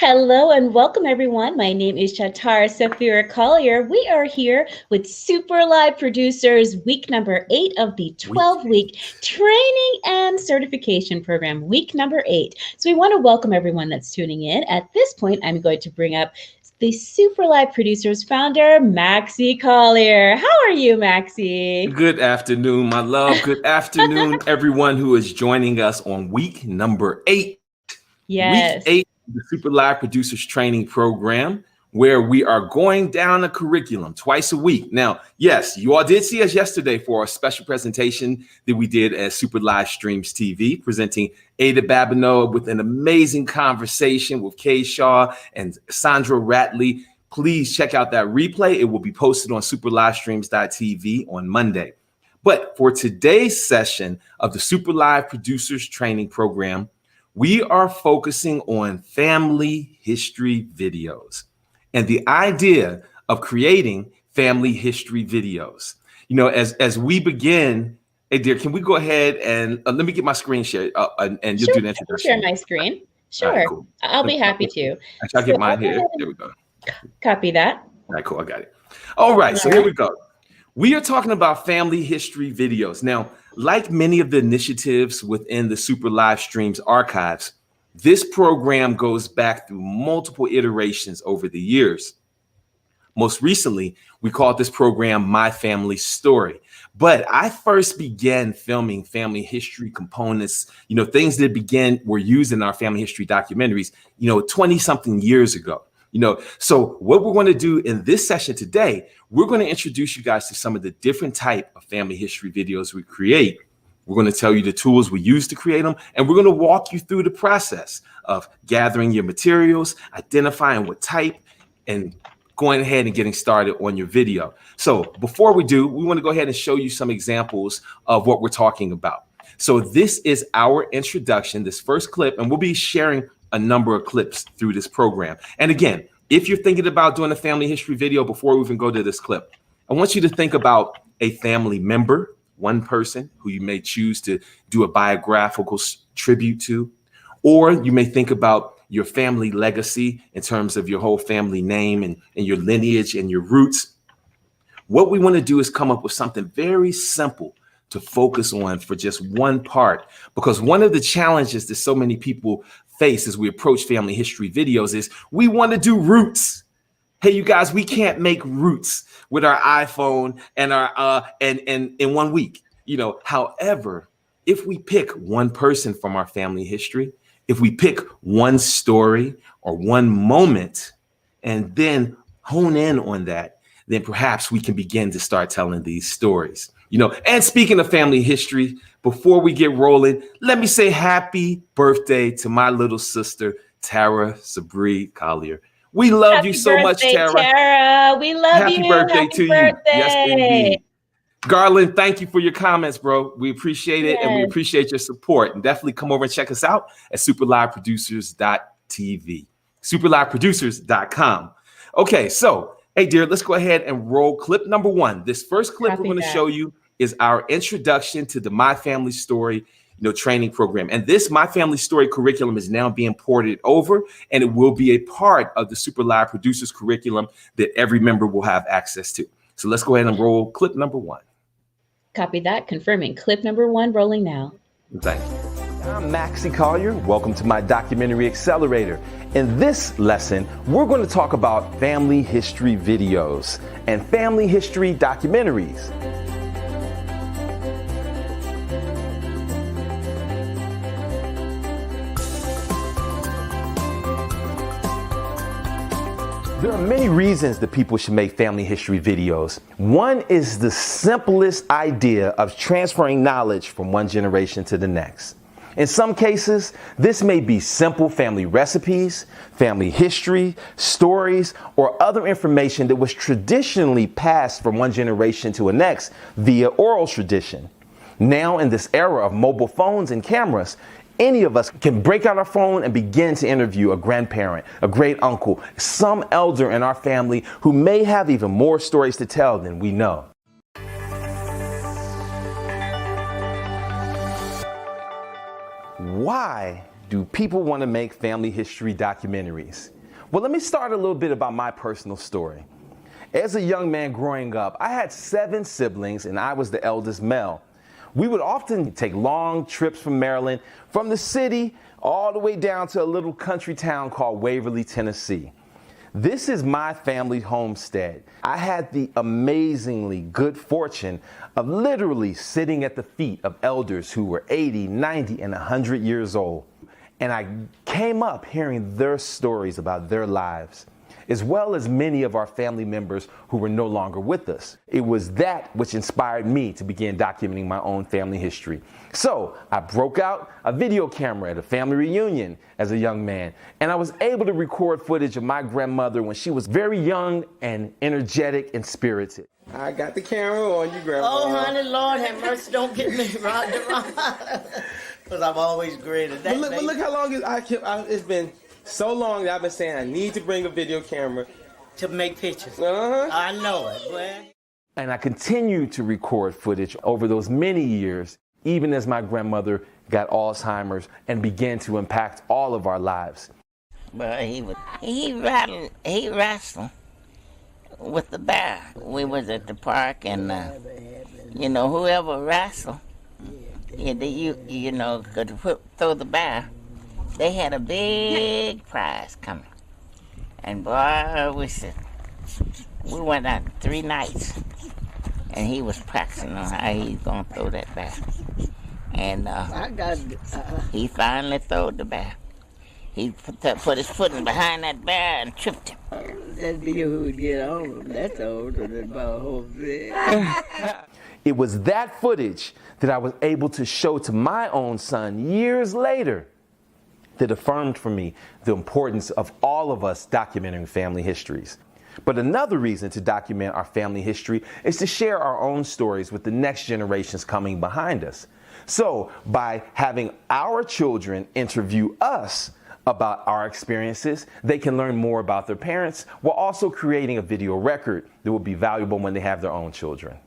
Hello and welcome everyone. My name is Shatara Safira Collier. We are here with Super Live Producers, week number 8 of the 12-week training and certification program, week number 8. So we want to welcome everyone that's tuning in. At this point, I'm going to bring up the Super Live Producers founder, Maxie Collier. How are you, Maxie? Good afternoon, my love. Good afternoon, everyone who is joining us on week number 8. Yes. Week 8 of the Super Live Producers Training Program, where we are going down a curriculum twice a week. Now, yes, you all did see us yesterday for a special presentation that we did at Super Live Streams TV, presenting Ada Babineau with an amazing conversation with Kay Shaw and Sandra Ratley. Please check out that replay. It will be posted on superlivestreams.tv on Monday. But for today's session of the Super Live Producers Training Program, we are focusing on family history videos and the idea of creating family history videos. You know, as we begin, hey dear, can we go ahead and let me get my screen share and you'll do the introduction. Share my screen. Sure. Right, cool. I'll be happy to. I'll get mine here. There we go. Copy that. All right, cool. I got it. All right. So here we go. We are talking about family history videos. Now, like many of the initiatives within the Super Live Streams archives, this program goes back through multiple iterations over the years. Most recently, we called this program My Family Story. But I first began filming family history components, things that were used in our family history documentaries, 20-something years ago. So what we're going to do in this session today, we're going to introduce you guys to some of the different type of family history videos we create. We're going to tell you the tools we use to create them, and we're going to walk you through the process of gathering your materials, identifying what type, and going ahead and getting started on your video. So before we do, we want to go ahead and show you some examples of what we're talking about. So this is our introduction, this first clip, and we'll be sharing a number of clips through this program. And again, if you're thinking about doing a family history video before we even go to this clip, I want you to think about a family member, one person who you may choose to do a biographical tribute to, or you may think about your family legacy in terms of your whole family name and your lineage and your roots. What we want to do is come up with something very simple to focus on for just one part, because one of the challenges that so many people face as we approach family history videos is we want to do roots. Hey, you guys, we can't make roots with our iPhone and our and in 1 week. However, if we pick one person from our family history, if we pick one story or one moment and then hone in on that, then perhaps we can begin to start telling these stories. And speaking of family history, before we get rolling, let me say happy birthday to my little sister, Tara Sabri Collier. We love you so much, Tara. Tara. We love you. Happy birthday to you. Yes, indeed. Garland, thank you for your comments, bro. We appreciate it, and we appreciate your support. And definitely come over and check us out at superliveproducers.tv, superliveproducers.com. Okay, so, hey, dear, let's go ahead and roll clip number 1. This first clip we're going to show you is our introduction to the My Family Story training program. And this My Family Story curriculum is now being ported over, and it will be a part of the Super Live Producers curriculum that every member will have access to. So let's go ahead and roll clip number 1. Copy that. Confirming clip number 1 rolling now. Thank you. I'm Maxie Collier. Welcome to my Documentary Accelerator. In this lesson, we're going to talk about family history videos and family history documentaries. There are many reasons that people should make family history videos. One is the simplest idea of transferring knowledge from one generation to the next. In some cases, this may be simple family recipes, family history, stories, or other information that was traditionally passed from one generation to the next via oral tradition. Now, in this era of mobile phones and cameras, any of us can break out our phone and begin to interview a grandparent, a great uncle, some elder in our family who may have even more stories to tell than we know. Why do people want to make family history documentaries? Well, let me start a little bit about my personal story. As a young man growing up, I had 7 siblings and I was the eldest male. We would often take long trips from Maryland, from the city all the way down to a little country town called Waverly, Tennessee. This is my family homestead. I had the amazingly good fortune of literally sitting at the feet of elders who were 80, 90, and 100 years old. And I came up hearing their stories about their lives, as well as many of our family members who were no longer with us. It was that which inspired me to begin documenting my own family history. So I broke out a video camera at a family reunion as a young man, and I was able to record footage of my grandmother when she was very young and energetic and spirited. I got the camera on you, Grandma. Oh, honey, Lord have mercy, don't get me wrong. Because I'm always great at that. But look how long it's been so long that I've been saying I need to bring a video camera. To make pictures. Uh-huh. I know it, boy. And I continued to record footage over those many years, even as my grandmother got Alzheimer's and began to impact all of our lives. But he wrestled with the bear. We was at the park, and whoever wrestled, could throw the bear. They had a big prize coming, and boy, we went out 3 nights, and he was practicing on how he's gonna throw that bear, and he finally threw the bear. He put his foot in behind that bear and tripped him. That'd be who would get on him. That's older than my whole thing. It was that footage that I was able to show to my own son years later that affirmed for me the importance of all of us documenting family histories. But another reason to document our family history is to share our own stories with the next generations coming behind us. So by having our children interview us about our experiences, they can learn more about their parents while also creating a video record that will be valuable when they have their own children.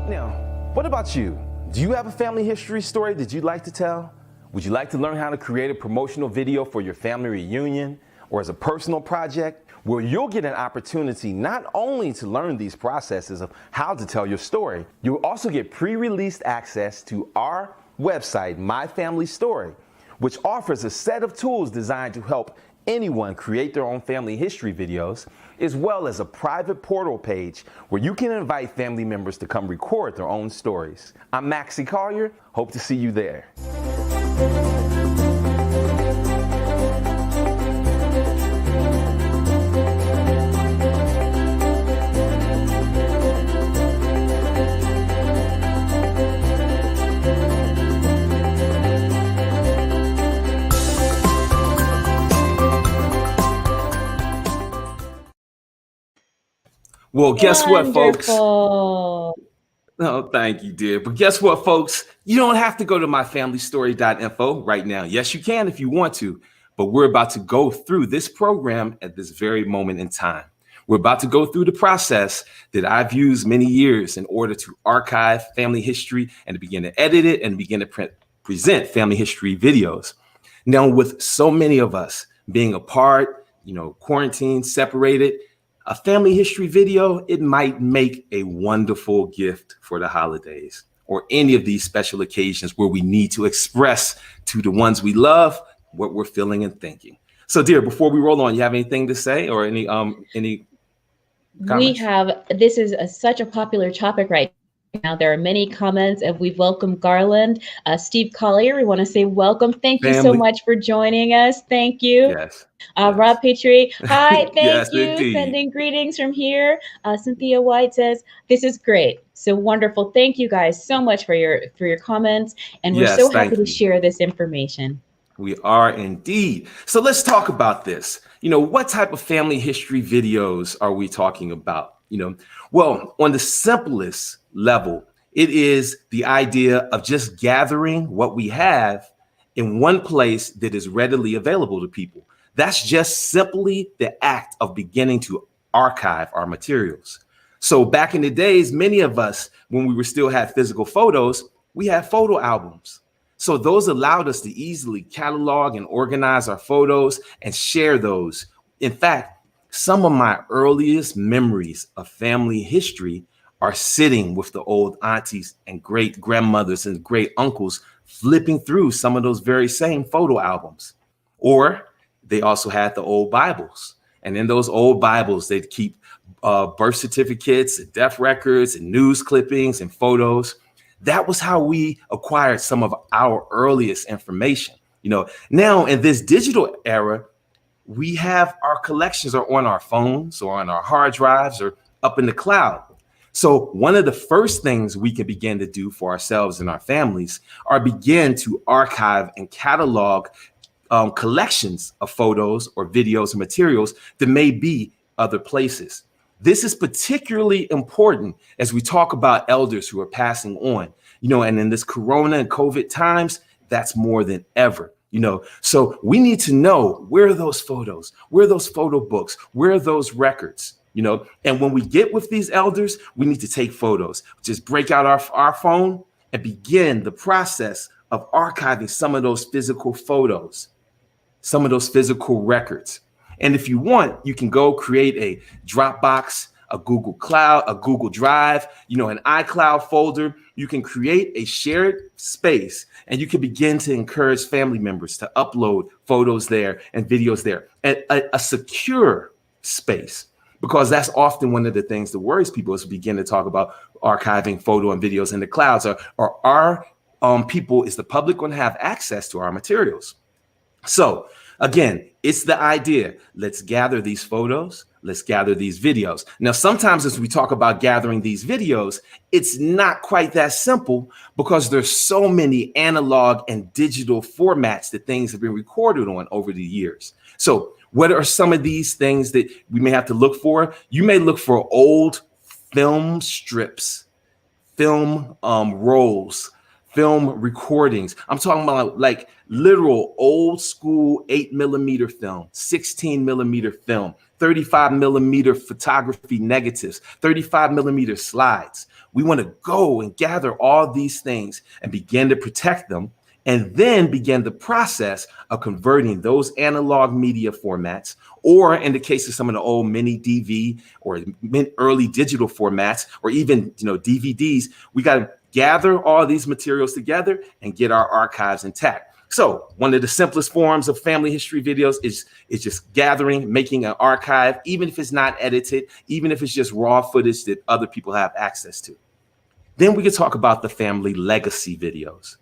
Now, what about you? Do you have a family history story that you'd like to tell? Would you like to learn how to create a promotional video for your family reunion or as a personal project? Where you'll get an opportunity not only to learn these processes of how to tell your story, you'll also get pre-released access to our website, My Family Story, which offers a set of tools designed to help anyone create their own family history videos, as well as a private portal page where you can invite family members to come record their own stories. I'm Maxie Collier. Hope to see you there. Well, guess what, folks? Wonderful. Oh, thank you, dear. But guess what, folks? You don't have to go to myfamilystory.info right now. Yes, you can if you want to, but we're about to go through this program at this very moment in time. We're about to go through the process that I've used many years in order to archive family history and to begin to edit it and begin to present family history videos. Now, with so many of us being apart, quarantined, separated, a family history video, it might make a wonderful gift for the holidays or any of these special occasions where we need to express to the ones we love what we're feeling and thinking. So, dear, before we roll on, you have anything to say or any comments? This is such a popular topic right now. There are many comments, and we've welcomed Garland. Steve Collier, we want to say welcome. Thank you so much for joining us. Thank you. Yes. Rob Petrie, hi, thank Yes, you. indeed. Sending greetings from here. Cynthia White says, this is great. So wonderful. Thank you guys so much for your comments. And we're so happy to share this information. We are indeed. So let's talk about this. What type of family history videos are we talking about? Well, on the simplest level, it is the idea of just gathering what we have in one place that is readily available to people. That's just simply the act of beginning to archive our materials. So back in the days, many of us, when we were still had physical photos, we had photo albums. So those allowed us to easily catalog and organize our photos and share those. In fact, some of my earliest memories of family history are sitting with the old aunties and great grandmothers and great uncles, flipping through some of those very same photo albums. Or they also had the old Bibles. And in those old Bibles, they'd keep birth certificates and death records and news clippings and photos. That was how we acquired some of our earliest information. Now in this digital era, we have our collections are on our phones or on our hard drives or up in the cloud. So one of the first things we can begin to do for ourselves and our families are begin to archive and catalog collections of photos or videos and materials that may be other places. This is particularly important as we talk about elders who are passing on, and in this Corona and COVID times, that's more than ever. So we need to know, where are those photos? Where are those photo books? Where are those records? And when we get with these elders, we need to take photos. Just break out our phone and begin the process of archiving some of those physical photos, some of those physical records. And if you want, you can go create a Dropbox, a Google Cloud, a Google Drive, an iCloud folder. You can create a shared space and you can begin to encourage family members to upload photos there and videos there, and a secure space, because that's often one of the things that worries people as we begin to talk about archiving photo and videos in the clouds. Are our people, is the public going to have access to our materials? So again, it's the idea. Let's gather these photos. Let's gather these videos. Now, sometimes as we talk about gathering these videos, it's not quite that simple because there's so many analog and digital formats that things have been recorded on over the years. So what are some of these things that we may have to look for? You may look for old film strips, film rolls, film recordings. I'm talking about like literal old school 8mm film, 16mm film, 35mm photography negatives, 35mm slides. We want to go and gather all these things and begin to protect them, and then begin the process of converting those analog media formats, or in the case of some of the old mini DV or early digital formats, or even DVDs, we got to gather all these materials together and get our archives intact. So one of the simplest forms of family history videos is just gathering, making an archive, even if it's not edited, even if it's just raw footage that other people have access to. Then we can talk about the family legacy videos.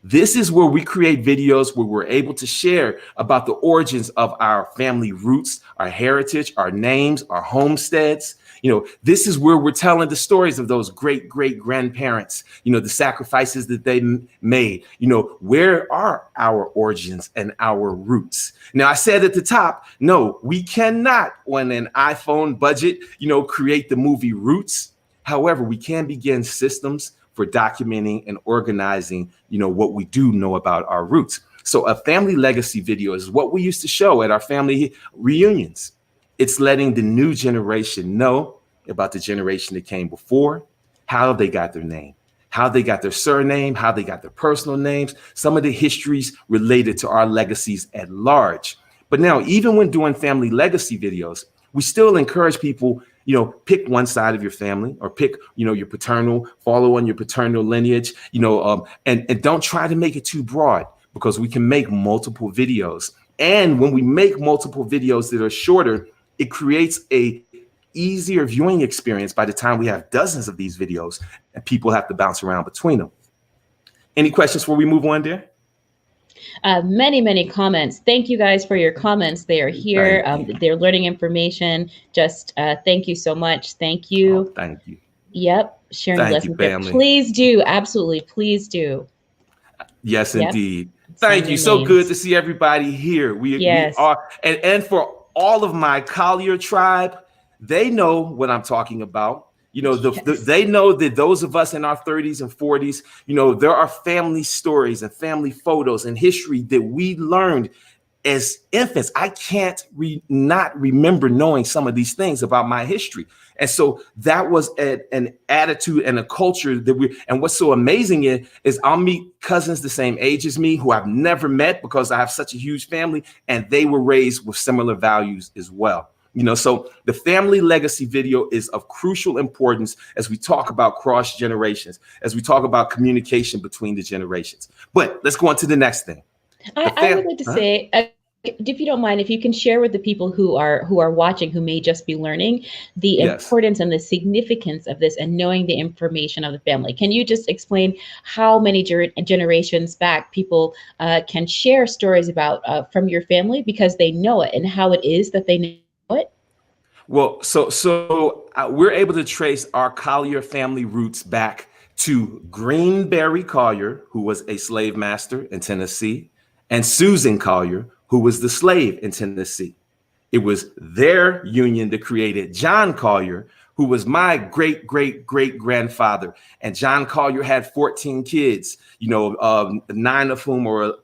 This is where we create videos where we're able to share about the origins of our family roots, our heritage, our names, our homesteads. This is where we're telling the stories of those great grandparents, the sacrifices that they made. Where are our origins and our roots? Now, I said at the top, no, we cannot on an iPhone budget, create the movie Roots. However, we can begin systems for documenting and organizing, what we do know about our roots. So a family legacy video is what we used to show at our family reunions. It's letting the new generation know about the generation that came before, how they got their name, how they got their surname, how they got their personal names, some of the histories related to our legacies at large. But now, even when doing family legacy videos, we still encourage people, pick one side of your family, or pick, your paternal, follow on your paternal lineage, and don't try to make it too broad, because we can make multiple videos. And when we make multiple videos that are shorter, it creates a easier viewing experience by the time we have dozens of these videos and people have to bounce around between them. Any questions before we move on there? Many comments. Thank you guys for your comments. They are here. They're learning information. Just thank you so much. Thank you. Oh, thank you. Yep. Sharing Thank lessons. you, family. Please do. Absolutely. Please do. Yes, Yep. indeed. Sign Thank your you. So names. good to see everybody here. Yes. We are, and for all of my Collier tribe, they know what I'm talking about. They know that those of us in our 30s and 40s, there are family stories and family photos and history that we learned as infants, I can't not remember knowing some of these things about my history. And so that was an attitude and a culture that and what's so amazing is I'll meet cousins the same age as me who I've never met because I have such a huge family, and they were raised with similar values as well. So the family legacy video is of crucial importance as we talk about cross generations, as we talk about communication between the generations. But let's go on to the next thing. I would like to say, if you don't mind, if you can share with the people who are watching, who may just be learning, the importance and the significance of this and knowing the information of the family. Can you just explain how many generations back people can share stories about from your family because they know it, and how it is that they know it? Well, so we're able to trace our Collier family roots back to Greenberry Collier, who was a slave master in Tennessee, and Susan Collier, who was the slave in Tennessee. It was their union that created John Collier, who was my great-great-great-grandfather. And John Collier had 14 kids, 9 of whom or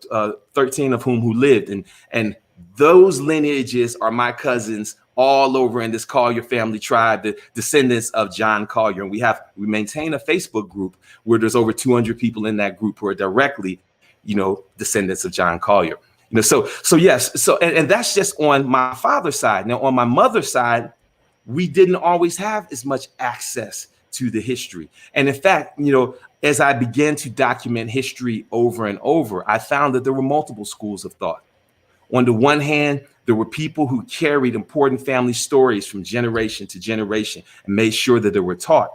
13 of whom who lived. And those lineages are my cousins all over in this Collier family tribe, the descendants of John Collier. And we maintain a Facebook group where there's over 200 people in that group who are directly, descendants of John Collier. So yes. So, and that's just on my father's side. Now, on my mother's side, we didn't always have as much access to the history. And in fact, as I began to document history over and over, I found that there were multiple schools of thought. On the one hand, there were people who carried important family stories from generation to generation and made sure that they were taught.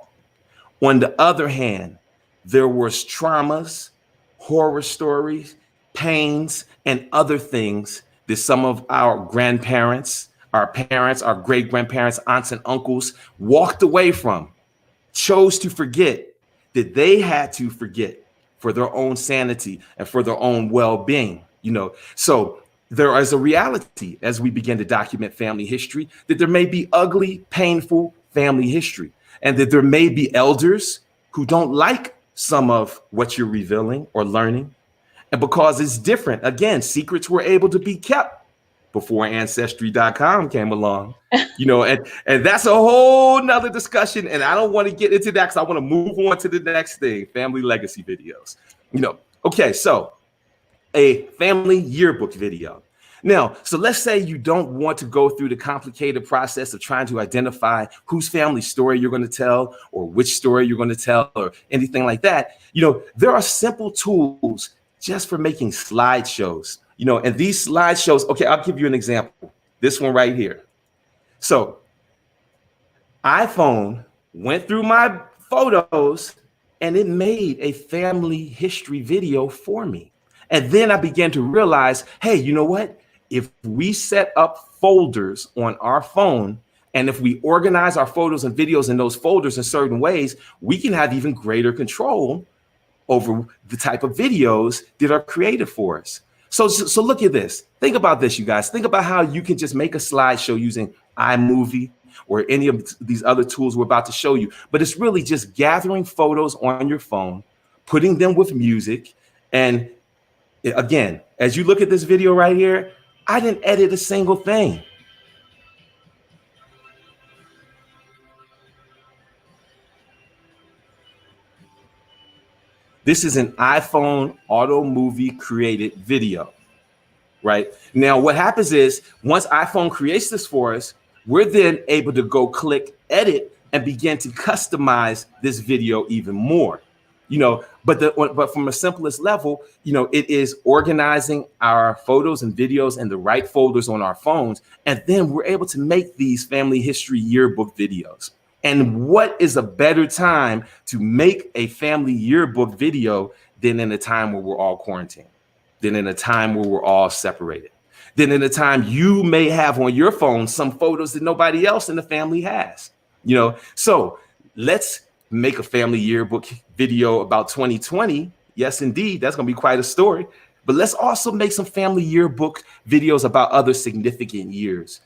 On the other hand, there was traumas, horror stories, pains, and other things that some of our grandparents, our parents, our great-grandparents, aunts and uncles walked away from, chose to forget, that they had to forget for their own sanity and for their own well-being. So there is a reality as we begin to document family history that there may be ugly, painful family history, and that there may be elders who don't like some of what you're revealing or learning. And because it's different, again, secrets were able to be kept before Ancestry.com came along, and that's a whole nother discussion. And I don't want to get into that because I want to move on to the next thing, family legacy videos. Okay, so a family yearbook video. Now, so let's say you don't want to go through the complicated process of trying to identify whose family story you're going to tell or which story you're going to tell or anything like that. There are simple tools just for making slideshows, and these slideshows, okay, I'll give you an example. This one right here. So iPhone went through my photos and it made a family history video for me. And then I began to realize, hey, you know what? If we set up folders on our phone, and if we organize our photos and videos in those folders in certain ways, we can have even greater control over the type of videos that are created for us. So look at this. Think about this, you guys. Think about how you can just make a slideshow using iMovie or any of these other tools we're about to show you. But it's really just gathering photos on your phone, putting them with music. And again, as you look at this video right here, I didn't edit a single thing. This is an iPhone auto movie created video, right? Now, what happens is once iPhone creates this for us, we're then able to go click edit and begin to customize this video even more, but from a simplest level, it is organizing our photos and videos in the right folders on our phones. And then we're able to make these family history yearbook videos. And what is a better time to make a family yearbook video than in a time where we're all quarantined, than in a time where we're all separated, than in a time you may have on your phone some photos that nobody else in the family has, So let's make a family yearbook video about 2020. Yes, indeed. That's going to be quite a story. But let's also make some family yearbook videos about other significant years.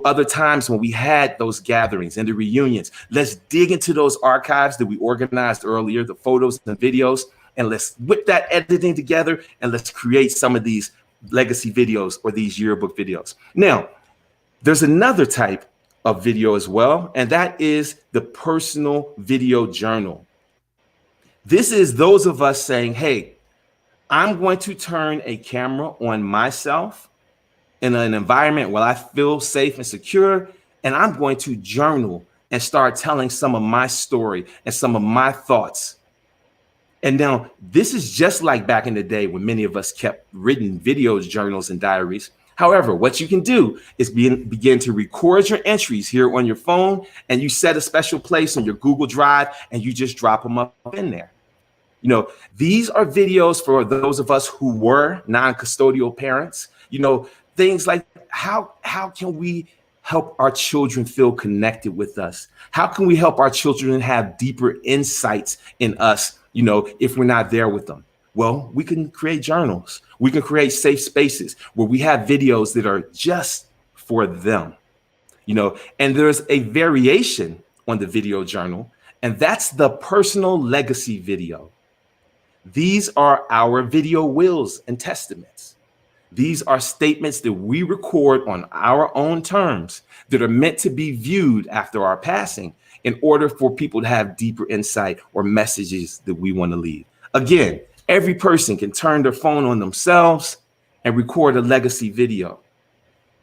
Other times when we had those gatherings and the reunions. Let's dig into those archives that we organized earlier, the photos and videos, and let's whip that editing together and let's create some of these legacy videos or these yearbook videos. Now, there's another type of video as well, and that is the personal video journal. This is those of us saying, hey, I'm going to turn a camera on myself in an environment where I feel safe and secure, and I'm going to journal and start telling some of my story and some of my thoughts. And now this is just like back in the day when many of us kept written videos, journals, and diaries. However, what you can do is begin to record your entries here on your phone, and you set a special place on your Google Drive, and you just drop them up in there. You know, these are videos for those of us who were non-custodial parents. You know, things like how can we help our children feel connected with us? How can we help our children have deeper insights in us, you know, if we're not there with them? Well, we can create journals. We can create safe spaces where we have videos that are just for them, you know, and there's a variation on the video journal, and that's the personal legacy video. These are our video wills and testaments. These are statements that we record on our own terms that are meant to be viewed after our passing in order for people to have deeper insight or messages that we want to leave. Again, every person can turn their phone on themselves and record a legacy video.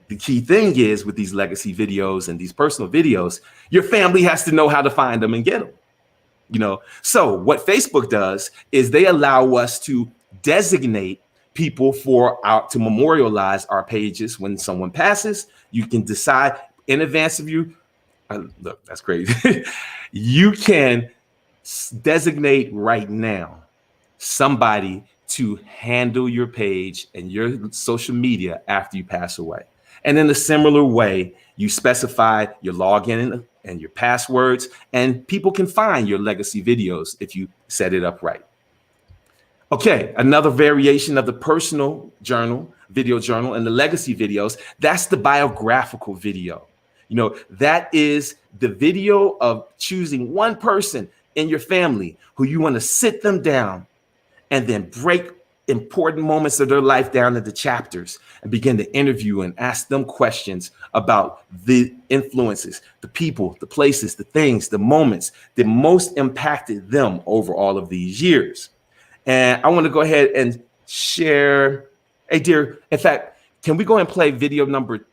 The key thing is with these legacy videos and these personal videos, your family has to know how to find them and get them. You know, so what Facebook does is they allow us to designate people to memorialize our pages. When someone passes, you can decide in advance of you. Look, that's crazy. You can designate right now somebody to handle your page and your social media after you pass away. And in a similar way, you specify your login and your passwords, and people can find your legacy videos if you set it up right. Okay, another variation of the personal journal, video journal, and the legacy videos, that's the biographical video. You know, that is the video of choosing one person in your family who you want to sit them down and then break important moments of their life down into chapters and begin to interview and ask them questions about the influences, the people, the places, the things, the moments that most impacted them over all of these years. And I want to go ahead and share, hey dear, in fact, can we go and play video number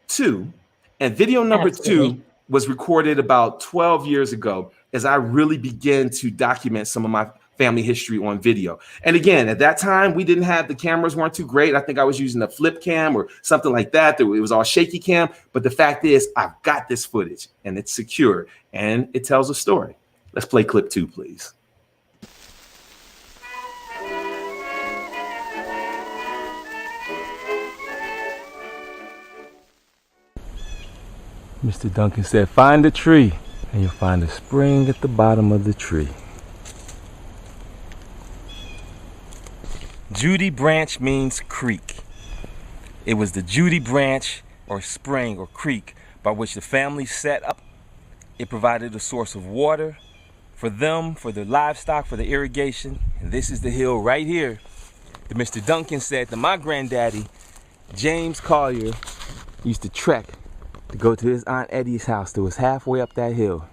2? And video number Absolutely. 2 was recorded about 12 years ago as I really began to document some of my family history on video. And again, at that time, we didn't have, the cameras weren't too great. I think I was using a flip cam or something like that. It was all shaky cam. But the fact is, I've got this footage and it's secure and it tells a story. Let's play clip 2, please. Mr. Duncan said, find a tree and you'll find a spring at the bottom of the tree. Judy Branch means creek. It was the Judy Branch or spring or creek by which the family set up. It provided a source of water for them, for their livestock, for the irrigation. And this is the hill right here that Mr. Duncan said that my granddaddy, James Collier, used to trek to go to his Aunt Eddie's house that was halfway up that hill.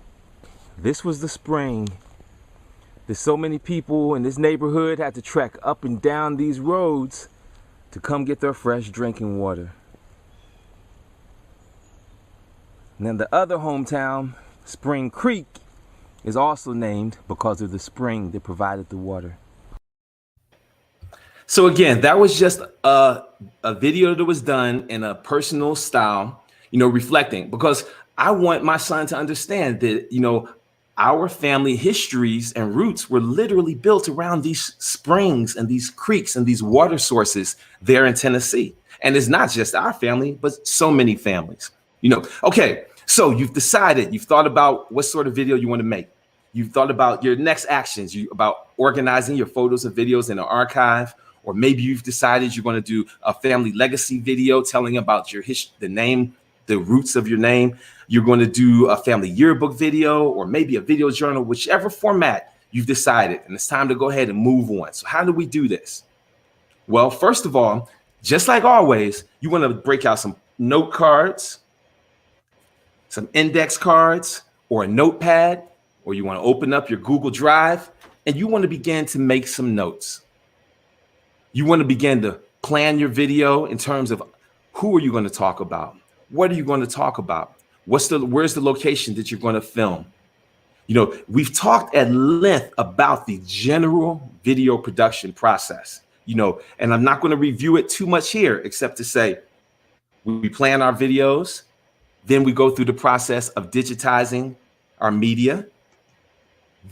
This was the spring that so many people in this neighborhood had to trek up and down these roads to come get their fresh drinking water. And then the other hometown, Spring Creek, is also named because of the spring that provided the water. So again, that was just a video that was done in a personal style, you know, reflecting, because I want my son to understand that, you know, our family histories and roots were literally built around these springs and these creeks and these water sources there in Tennessee. And it's not just our family, but so many families, you know. Okay, so you've decided, you've thought about what sort of video you want to make. You've thought about your next actions, about organizing your photos and videos in an archive, or maybe you've decided you're going to do a family legacy video telling about your the name, the roots of your name. You're going to do a family yearbook video or maybe a video journal, whichever format you've decided. And it's time to go ahead and move on. So how do we do this? Well, first of all, Just like always, you want to break out some note cards, some index cards, or a notepad, or you want to open up your Google Drive, and you want to begin to make some notes. You want to begin to plan your video in terms of who are you going to talk about? What are you going to talk about? Where's the location that you're going to film? You know, we've talked at length about the general video production process, you know, and I'm not going to review it too much here, except to say we plan our videos, then we go through the process of digitizing our media.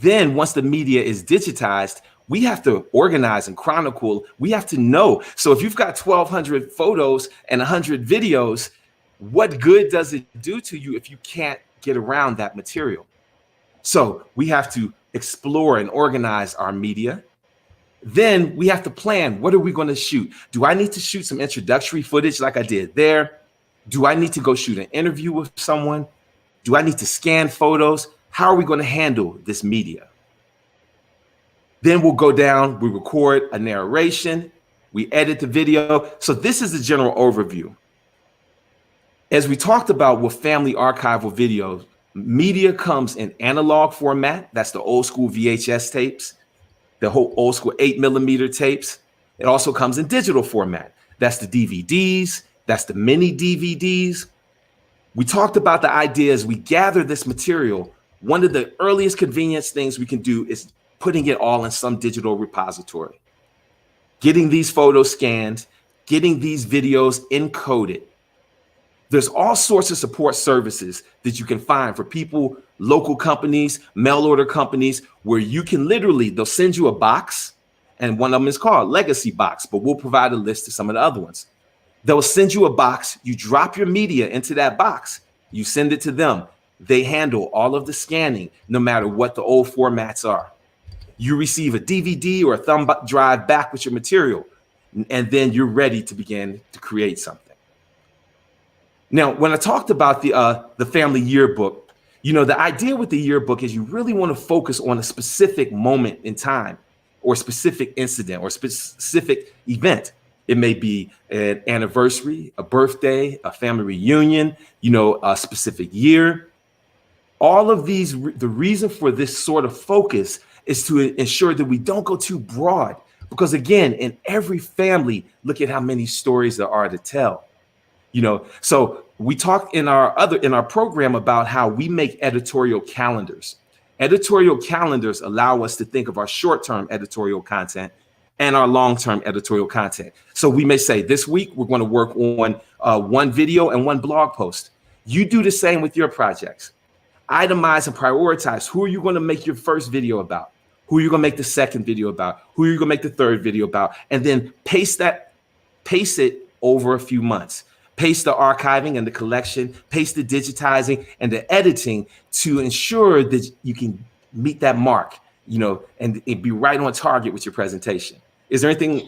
Then once the media is digitized, we have to organize and chronicle. We have to know. So if you've got 1,200 photos and 100 videos, what good does it do to you if you can't get around that material? So we have to explore and organize our media. Then we have to plan, what are we going to shoot? Do I need to shoot some introductory footage like I did there? Do I need to go shoot an interview with someone? Do I need to scan photos? How are we going to handle this media? Then we'll go down, we record a narration, we edit the video. So this is the general overview. As we talked about with family archival videos, media comes in analog format. That's the old school VHS tapes, the whole old school 8mm tapes. It also comes in digital format. That's the DVDs, that's the mini DVDs. We talked about the idea as we gather this material. One of the earliest convenience things we can do is putting it all in some digital repository, getting these photos scanned, getting these videos encoded. There's all sorts of support services that you can find for people, local companies, mail order companies, where you can literally, they'll send you a box, and one of them is called Legacy Box, but we'll provide a list of some of the other ones. They'll send you a box, you drop your media into that box, you send it to them. They handle all of the scanning, no matter what the old formats are. You receive a DVD or a thumb drive back with your material, and then you're ready to begin to create something. Now, when I talked about the family yearbook, you know, the idea with the yearbook is you really want to focus on a specific moment in time or specific incident or specific event. It may be an anniversary, a birthday, a family reunion, you know, a specific year. All of these, the reason for this sort of focus is to ensure that we don't go too broad. Because again, in every family, look at how many stories there are to tell. You know, so we talked in our program about how we make editorial calendars. Editorial calendars allow us to think of our short-term editorial content and our long-term editorial content. So we may say this week we're going to work on one video and one blog post. You do the same with your projects. Itemize and prioritize. Who are you going to make your first video about? Who are you going to make the second video about? Who are you going to make the third video about? And then pace it over a few months. Pace the archiving and the collection, pace the digitizing and the editing to ensure that you can meet that mark, you know, and be right on target with your presentation. Is there anything?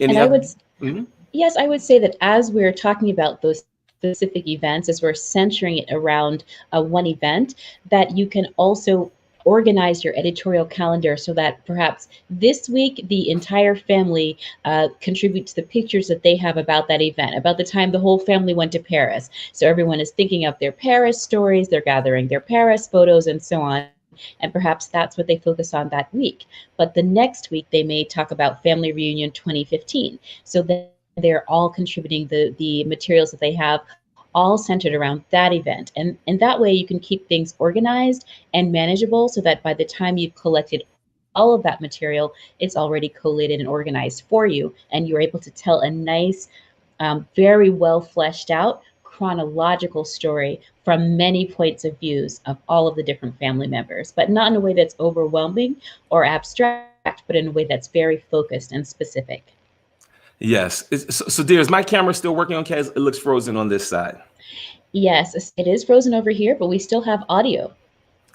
Yes, I would say that as we're talking about those specific events, as we're centering it around one event, that you can also organize your editorial calendar so that perhaps this week the entire family contributes the pictures that they have about that event, about the time the whole family went to Paris. So everyone is thinking of their Paris stories, they're gathering their Paris photos and so on. And perhaps that's what they focus on that week. But the next week they may talk about Family Reunion 2015. So then they're all contributing the materials that they have, all centered around that event. And that way you can keep things organized and manageable so that by the time you've collected all of that material, it's already collated and organized for you. And you're able to tell a nice, very well fleshed out chronological story from many points of views of all of the different family members, but not in a way that's overwhelming or abstract, but in a way that's very focused and specific. Yes. So dear, is my camera still working okay? It looks frozen on this side. Yes, it is frozen over here, but we still have audio.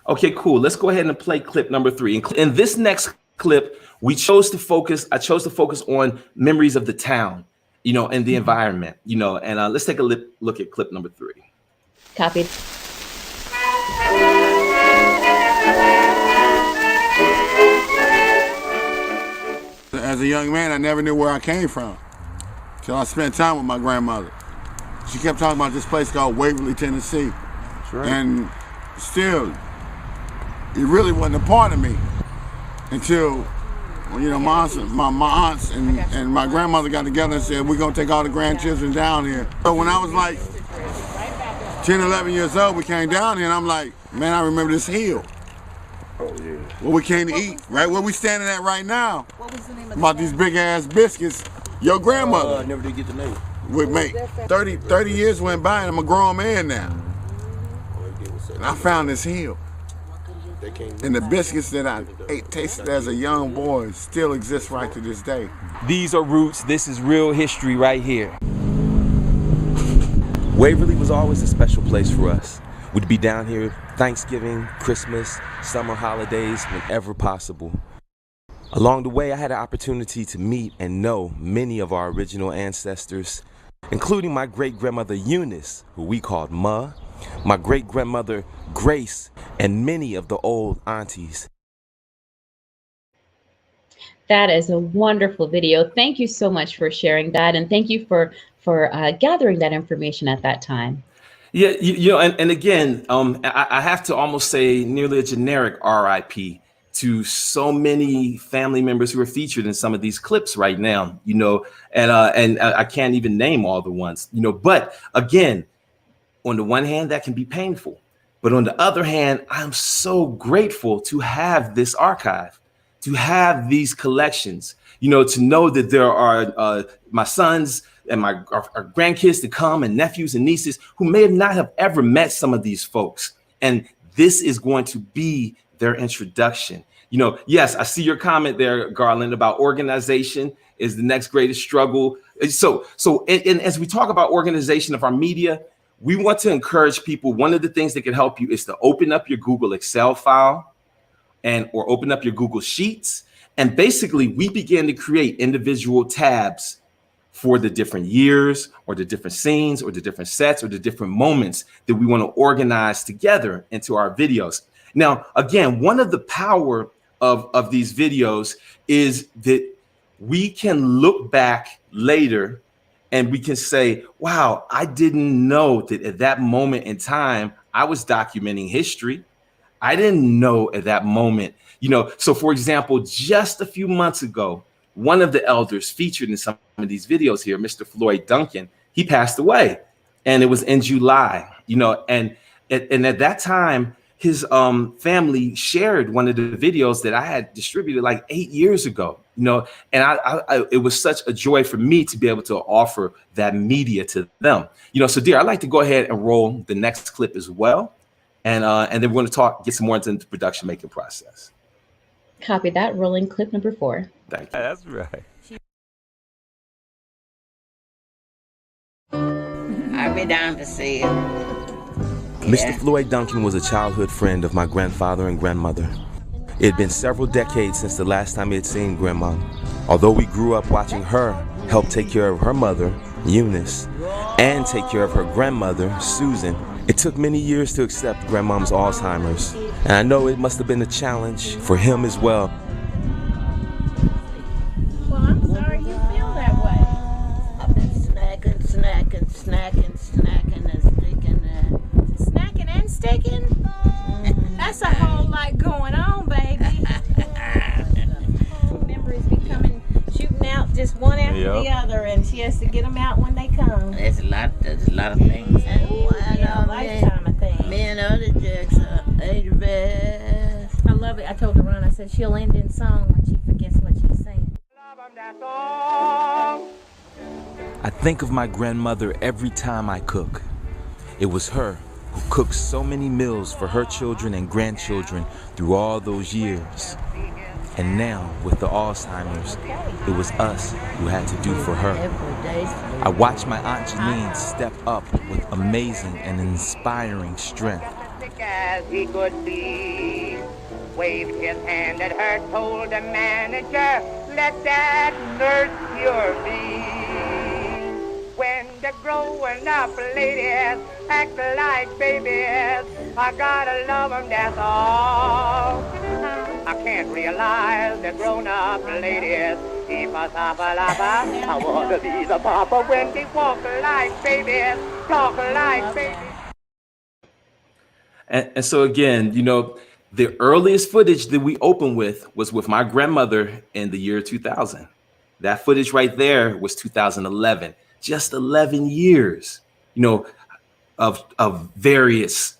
Okay, cool. Let's go ahead and play clip number 3. In this next clip, I chose to focus on memories of the town, you know, and the environment, you know, and let's take a look at clip number 3. Copied. As a young man, I never knew where I came from. till I spent time with my grandmother. She kept talking about this place called Waverly, Tennessee. That's right. And still, it really wasn't a part of me until, you know, my aunts and my grandmother got together and said, we're gonna take all the grandchildren down here. So when I was like 10, 11 years old, we came down here and I'm like, man, I remember this hill. Oh, yeah. Where we came to eat, right? Where we standing at right now. What was the name of About these big ass biscuits. Your grandmother I never did get the name. would make. 30 years went by and I'm a grown man now. And I found this hill. And the biscuits that I ate, tasted as a young boy still exist right to this day. These are roots. This is real history right here. Waverly was always a special place for us. We'd be down here Thanksgiving, Christmas, summer holidays, whenever possible. Along the way, I had an opportunity to meet and know many of our original ancestors, including my great-grandmother Eunice, who we called Ma, my great-grandmother Grace, and many of the old aunties. That is a wonderful video. Thank you so much for sharing that, and thank you for gathering that information at that time. Yeah, you know, and again, I have to almost say nearly a generic RIP to so many family members who are featured in some of these clips right now, you know, and I can't even name all the ones, you know, but again, on the one hand, that can be painful, but on the other hand, I'm so grateful to have this archive, to have these collections, you know, to know that there are my sons and our grandkids to come and nephews and nieces who may not have ever met some of these folks. And this is going to be their introduction. You know, yes, I see your comment there, Garland, about organization is the next greatest struggle. So as we talk about organization of our media, we want to encourage people. One of the things that can help you is to open up your Google Excel file or open up your Google Sheets. And basically we began to create individual tabs for the different years or the different scenes or the different sets or the different moments that we want to organize together into our videos. Now, again, one of the power of these videos is that we can look back later and we can say, wow, I didn't know that at that moment in time, I was documenting history. I didn't know at that moment, you know, so for example, just a few months ago, one of the elders featured in some of these videos here, Mr. Floyd Duncan, he passed away, and it was in July, you know, and at that time, his family shared one of the videos that I had distributed like 8 years ago, you know, and it was such a joy for me to be able to offer that media to them, you know. So, dear, I'd like to go ahead and roll the next clip as well, and then we're going to get some more into the production making process. Copy that. Rolling clip number 4. Thank you. That's right. I'll be down to see you. Mr. Floyd Duncan was a childhood friend of my grandfather and grandmother. It had been several decades since the last time he had seen Grandma. Although we grew up watching her help take care of her mother, Eunice, and take care of her grandmother, Susan, it took many years to accept Grandmom's Alzheimer's. And I know it must have been a challenge for him as well. Well, I'm sorry you feel that way. I've been snacking and Snacking and sticking? That's a whole lot going on, baby. Memories be coming, shooting out just one after the other, and she has to get them out when they come. There's a lot of things. Yeah, a lifetime of things. Me and other chicks ate the best. I love it. I told Ron, I said she'll end in song when she forgets what she's saying. I think of my grandmother every time I cook. It was her who cooked so many meals for her children and grandchildren through all those years. And now, with the Alzheimer's, it was us who had to do for her. I watched my Aunt Janine step up with amazing and inspiring strength. As he could be, waved his hand at her, told the manager, let that nurse your be. When the growing up ladies act like babies, I gotta love them, that's all. I can't realize the grown up ladies I wanna be the papa when they walk like babies, talk like babies. And so again, the earliest footage that we opened with was with my grandmother in the year 2000. That footage right there was 2011, just 11 years, of various,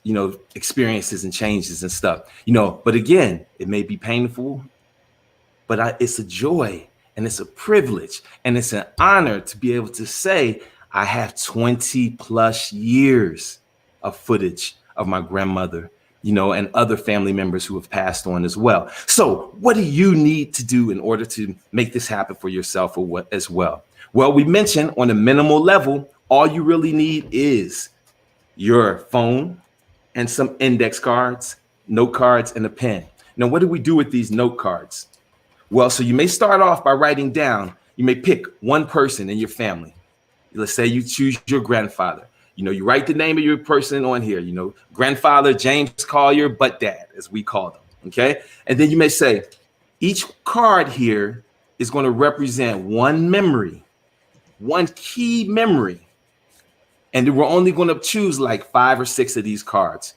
experiences and changes and stuff, but again, it may be painful, but it's a joy and it's a privilege and it's an honor to be able to say I have 20 plus years of footage of my grandmother, and other family members who have passed on as well. So what do you need to do in order to make this happen for yourself as well? Well, we mentioned on a minimal level, all you really need is your phone and some index cards, note cards, and a pen. Now, what do we do with these note cards? Well, so you may start off by writing down, you may pick one person in your family. Let's say you choose your grandfather. You write the name of your person on here, grandfather James Collier, but dad, as we call them, okay? And then you may say, each card here is going to represent one memory, one key memory. And we're only going to choose like 5 or 6 of these cards.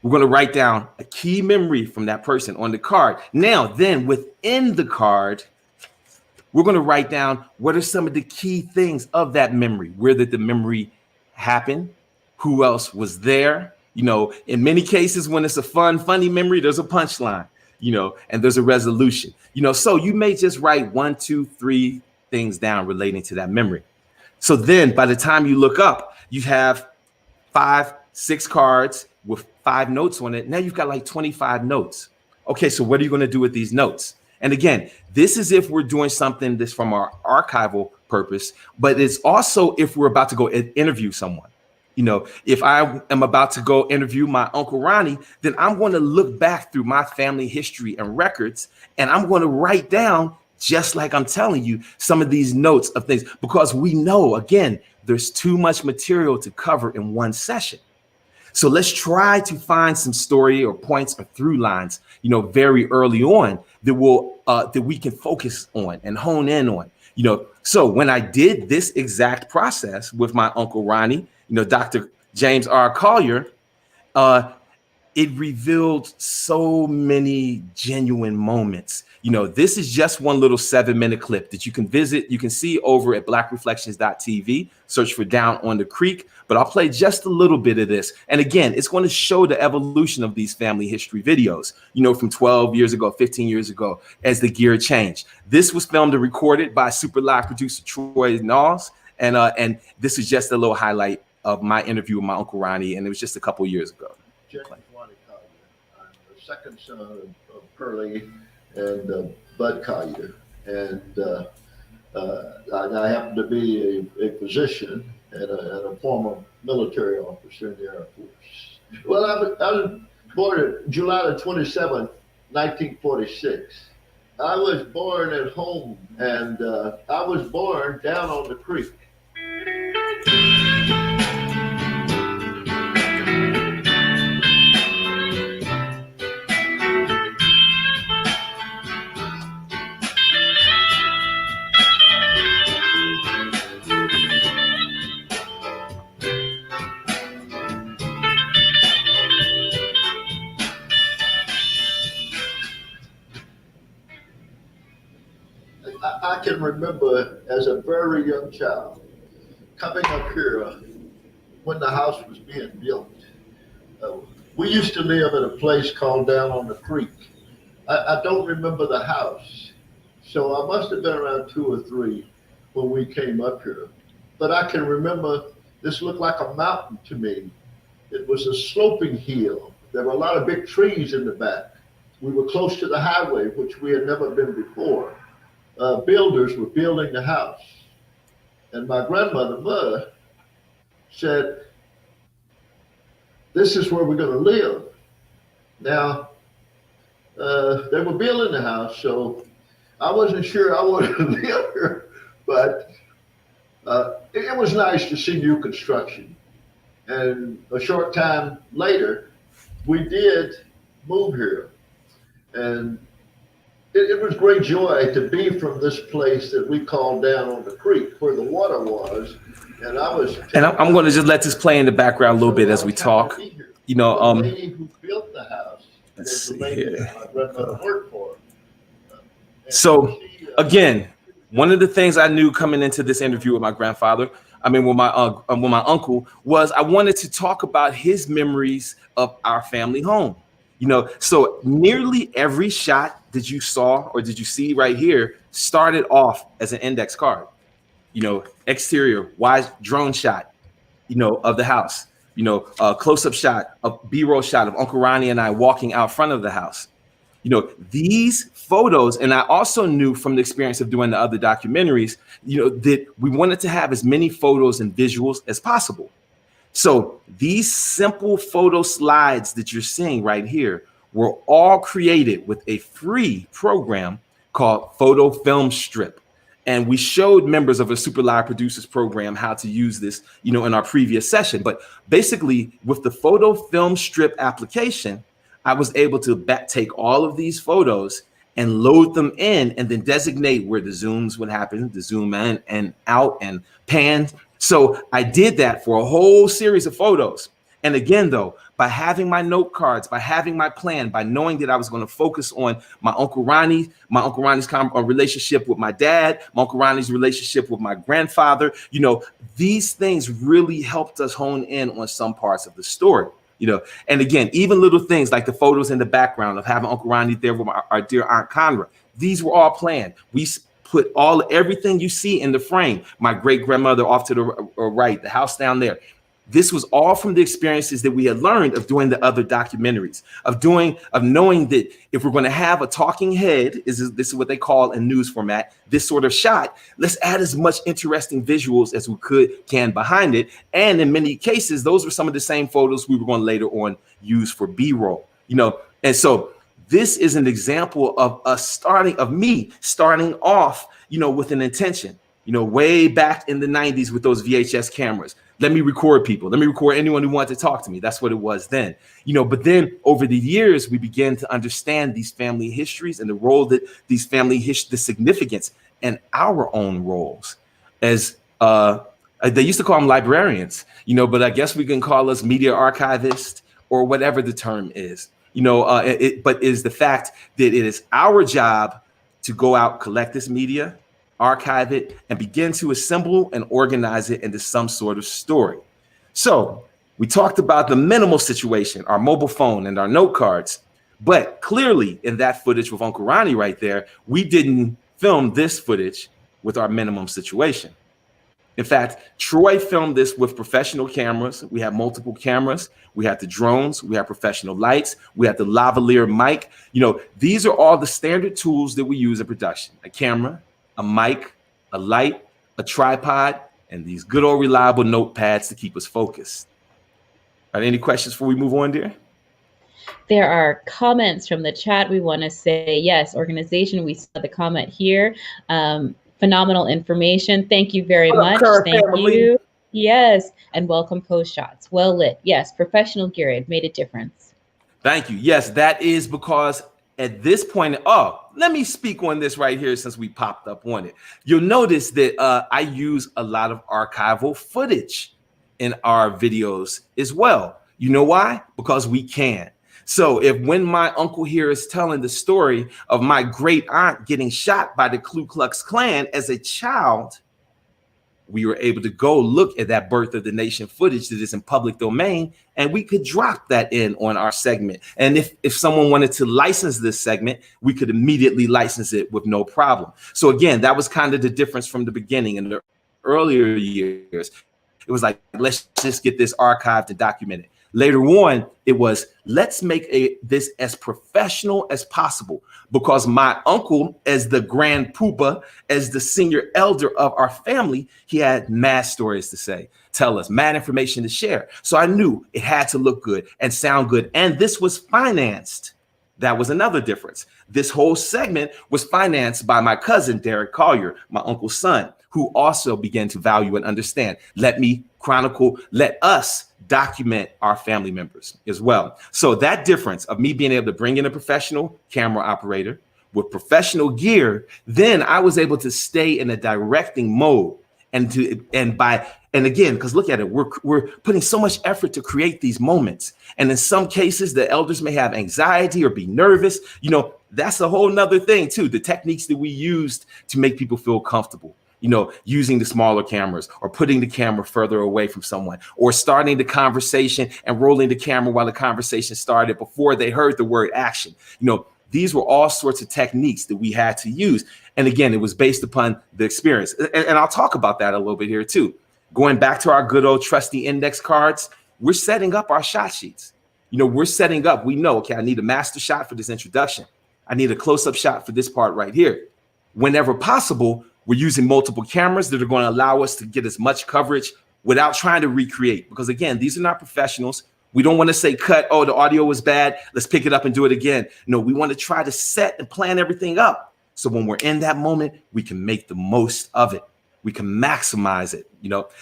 We're going to write down a key memory from that person on the card. Now, then within the card, we're going to write down what are some of the key things of that memory. Where did the memory happen? Who else was there? In many cases, when it's a funny memory, there's a punchline, and there's a resolution, so you may just write 1, 2, 3 things down relating to that memory. So then by the time you look up, you have 5, 6 cards with 5 notes on it. Now you've got like 25 notes. Okay, so what are you going to do with these notes? And again, this is if we're doing something that's from our archival purpose, but it's also if we're about to go interview someone. If I am about to go interview my Uncle Ronnie, then I'm going to look back through my family history and records, and I'm going to write down, just like I'm telling you, some of these notes of things, because we know, again, there's too much material to cover in one session. So let's try to find some story or points or through lines, very early on that we can focus on and hone in on. So when I did this exact process with my Uncle Ronnie, Dr. James R. Collier, it revealed so many genuine moments. This is just one little 7-minute clip that you can visit. You can see over at blackreflections.tv. Search for Down on the Creek. But I'll play just a little bit of this. And again, it's going to show the evolution of these family history videos, from 12 years ago, 15 years ago, as the gear changed. This was filmed and recorded by Super Live producer Troy Knowles. And this is just a little highlight of my interview with my Uncle Ronnie. And it was just a couple years ago. I'm the second son of Pearlie and Bud Collier, and I happen to be a physician and a former military officer in the Air Force. Well, I was born July the 27th, 1946. I was born at home, and I was born down on the creek. I can remember as a very young child coming up here when the house was being built. We used to live in a place called Down on the Creek. I don't remember the house, so I must have been around 2 or 3 when we came up here. But I can remember this looked like a mountain to me. It was a sloping hill. There were a lot of big trees in the back. We were close to the highway, which we had never been before. Builders were building the house. And my grandmother, Mother, said, this is where we're going to live. Now, they were building the house, so I wasn't sure I wanted to live here, but it was nice to see new construction. And a short time later, we did move here. And it was great joy to be from this place that we called down on the creek where the water was. And I was. And I'm going to just let this play in the background a little bit as we talk. You know, the lady who built the house was the lady that my grandmother worked for. So again, one of the things I knew coming into this interview with my grandfather, with my uncle, was I wanted to talk about his memories of our family home. You know, so nearly every shot that you saw or did you see right here started off as an index card. You know, exterior, wide drone shot, you know, of the house. You know, a close-up shot, a B-roll shot of Uncle Ronnie and I walking out front of the house. You know, these photos, and I also knew from the experience of doing the other documentaries, you know, that we wanted to have as many photos and visuals as possible. So these simple photo slides that you're seeing right here were all created with a free program called Photo Film Strip. And we showed members of a Super Live Producers program how to use this, you know, in our previous session. But basically, with the Photo Film Strip application, I was able to take all of these photos and load them in and then designate where the zooms would happen, the zoom in and out and pan. So I did that for a whole series of photos. And again, though, by having my note cards, by having my plan, by knowing that I was going to focus on my Uncle Ronnie's relationship with my dad, my Uncle Ronnie's relationship with my grandfather, you know, these things really helped us hone in on some parts of the story. You know, and again, even little things like the photos in the background of having Uncle Ronnie there with our dear Aunt Conra, these were all planned. We put everything you see in the frame. My great grandmother off to the right, the house down there. This was all from the experiences that we had learned of doing the other documentaries, of knowing that if we're going to have a talking head, this is what they call in news format, this sort of shot, let's add as much interesting visuals as we can behind it. And in many cases, those were some of the same photos we were going to later on use for B-roll, you know. And so this is an example of me starting off, you know, with an intention, you know, way back in the 90s with those VHS cameras. Let me record people. Let me record anyone who wanted to talk to me. That's what it was then, you know. But then over the years, we began to understand these family histories and the role that these the significance and our own roles as they used to call them librarians, you know, but I guess we can call us media archivists or whatever the term is, you know. But is the fact that it is our job to go out, collect this media, archive it, and begin to assemble and organize it into some sort of story. So we talked about the minimal situation, our mobile phone and our note cards, but clearly in that footage with Uncle Ronnie right there, we didn't film this footage with our minimum situation. In fact, Troy filmed this with professional cameras. We have multiple cameras. We have the drones. We have professional lights. We have the lavalier mic. You know, these are all the standard tools that we use in production: a camera, a mic, a light, a tripod, and these good old reliable notepads to keep us focused. Are there any questions before we move on, dear? There are comments from the chat. We want to say, yes, organization. We saw the comment here. Phenomenal information. Thank you very much. Thank you. Yes. And welcome post shots. Well lit. Yes. Professional gear. It made a difference. Thank you. Yes, that is because at this point, let me speak on this right here since we popped up on it. You'll notice that I use a lot of archival footage in our videos as well. You know why? Because we can. So when my uncle here is telling the story of my great aunt getting shot by the Ku Klux Klan as a child, we were able to go look at that birth of the nation footage that is in public domain, and we could drop that in on our segment. And if someone wanted to license this segment, we could immediately license it with no problem. So again, that was kind of the difference from the beginning. In the earlier years, it was like, let's just get this archived and documented. Later on, it was, let's make this as professional as possible, because my uncle, as the grand poopa, as the senior elder of our family, he had mad stories to say, tell us, mad information to share. So I knew it had to look good and sound good. And this was financed. That was another difference. This whole segment was financed by my cousin, Derek Collier, my uncle's son, who also began to value and understand. Let us document our family members as well. So that difference of me being able to bring in a professional camera operator with professional gear, then I was able to stay in a directing mode. And again, because look at it, we're putting so much effort to create these moments. And in some cases, the elders may have anxiety or be nervous. That's a whole nother thing too. The techniques that we used to make people feel comfortable, using the smaller cameras or putting the camera further away from someone or starting the conversation and rolling the camera while the conversation started before they heard the word action. These were all sorts of techniques that we had to use. And again, it was based upon the experience. And I'll talk about that a little bit here too. Going back to our good old trusty index cards, we're setting up our shot sheets. We're setting up, we know, okay, I need a master shot for this introduction. I need a close-up shot for this part right here. Whenever possible, we're using multiple cameras that are going to allow us to get as much coverage without trying to recreate. Because again, these are not professionals. We don't want to say cut, oh, the audio was bad, let's pick it up and do it again. No, we want to try to set and plan everything up. So when we're in that moment, we can make the most of it. We can maximize it,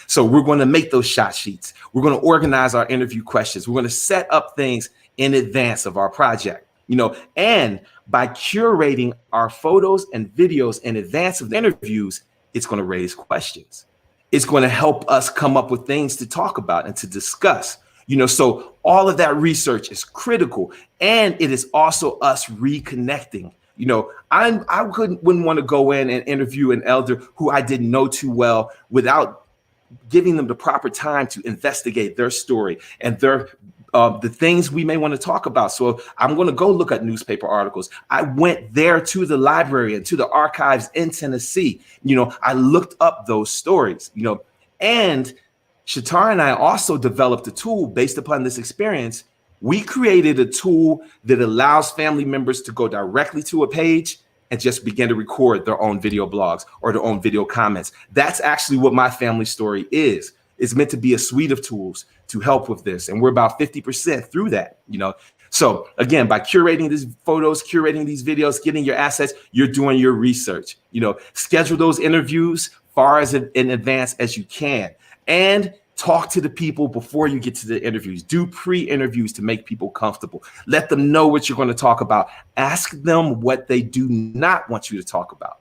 So we're going to make those shot sheets. We're going to organize our interview questions. We're going to set up things in advance of our project, and by curating our photos and videos in advance of the interviews, it's going to raise questions. It's going to help us come up with things to talk about and to discuss, so all of that research is critical. And it is also us reconnecting. I wouldn't want to go in and interview an elder who I didn't know too well without giving them the proper time to investigate their story and the things we may want to talk about. So I'm going to go look at newspaper articles. I went there to the library and to the archives in Tennessee. I looked up those stories, and Shatar and I also developed a tool based upon this experience. We created a tool that allows family members to go directly to a page and just begin to record their own video blogs or their own video comments. That's actually what My Family Story is. It's meant to be a suite of tools to help with this. And we're about 50% through that, So again, by curating these photos, curating these videos, getting your assets, you're doing your research, schedule those interviews far as in advance as you can. And talk to the people before you get to the interviews. Do pre-interviews to make people comfortable. Let them know what you're going to talk about. Ask them what they do not want you to talk about.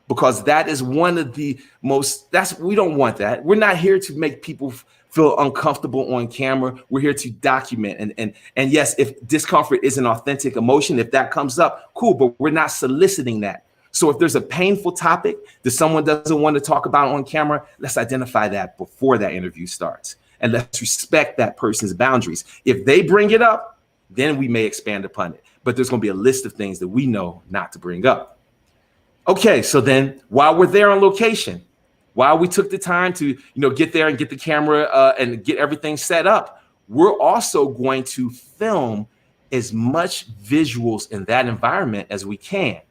Because that is one of the we don't want that. We're not here to make people feel uncomfortable on camera. We're here to document. And yes, if discomfort is an authentic emotion, if that comes up, cool, but we're not soliciting that. So if there's a painful topic that someone doesn't want to talk about on camera, let's identify that before that interview starts. And let's respect that person's boundaries. If they bring it up, then we may expand upon it. But there's going to be a list of things that we know not to bring up. Okay, so then while we're there on location, while we took the time to get there and get the camera and get everything set up, we're also going to film as much visuals in that environment as we can.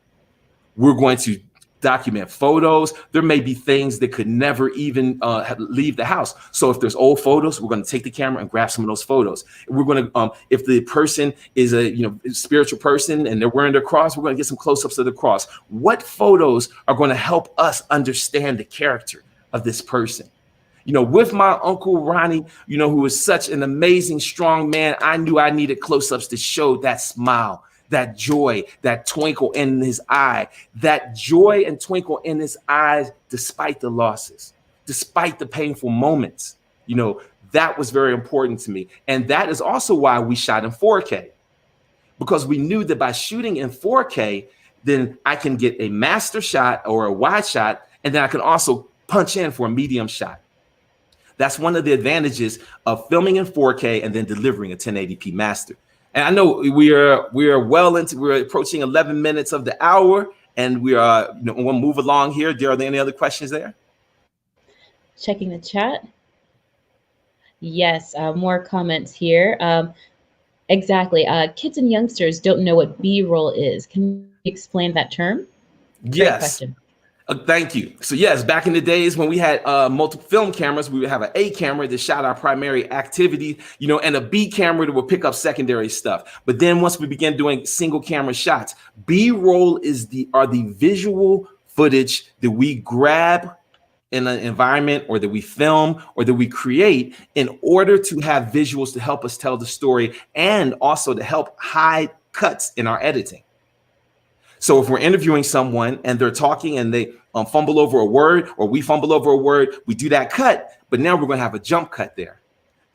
We're going to document photos. There may be things that could never even leave the house. So if there's old photos, we're going to take the camera and grab some of those photos. We're going to, if the person is a spiritual person and they're wearing their cross, we're going to get some close-ups of the cross. What photos are going to help us understand the character of this person? With my Uncle Ronnie, who was such an amazing, strong man, I knew I needed close-ups to show that smile, that joy, that twinkle in his eye, that joy and twinkle in his eyes, despite the losses, despite the painful moments. That was very important to me. And that is also why we shot in 4K, because we knew that by shooting in 4K, then I can get a master shot or a wide shot, and then I can also punch in for a medium shot. That's one of the advantages of filming in 4K and then delivering a 1080p master. And I know we're approaching 11 minutes of the hour, and we'll move along here. Are there any other questions there? Checking the chat. Yes, more comments here. Exactly. Kids and youngsters don't know what B-roll is. Can you explain that term? Yes. Great question. Thank you. So yes, back in the days when we had multiple film cameras, we would have an A camera that shot our primary activity, and a B camera that would pick up secondary stuff. But then once we began doing single camera shots, B-roll are the visual footage that we grab in an environment or that we film or that we create in order to have visuals to help us tell the story and also to help hide cuts in our editing. So if we're interviewing someone and they're talking and they fumble over a word, or we fumble over a word, we do that cut, but now we're going to have a jump cut there.